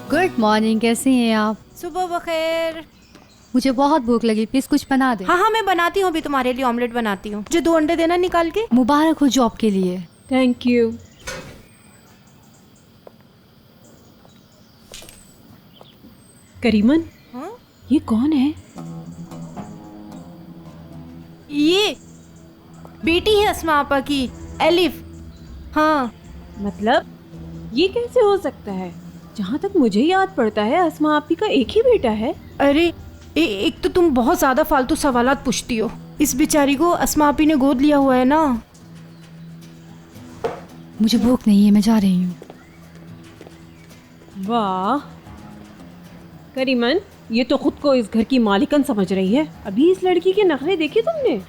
Good morning, कैसी हैं आप? सुबह बखैर। मुझे बहुत भूख लगी, प्लीज कुछ बना दे। हाँ हाँ मैं बनाती हूँ, अभी तुम्हारे लिए ऑमलेट बनाती हूँ। जो 2 अंडे देना निकाल के। मुबारक हो जॉब के लिए। Thank you. करीमन, हाँ? ये कौन है? ये बेटी है अस्मा आपा की, एलिफ। हाँ। मतलब ये कैसे हो सकता है? जहाँ तक मुझे याद पड़ता है अस्मा आपी का एक ही बेटा है। अरे एक तो तुम बहुत ज्यादा फालतू सवालात पूछती हो। इस बेचारी को अस्मा आपी ने गोद लिया हुआ है ना। मुझे भूख नहीं है, मैं जा रही हूँ। वाह करीमन, ये तो खुद को इस घर की मालिकन समझ रही है। अभी इस लड़की के नखरे देखे तुमने?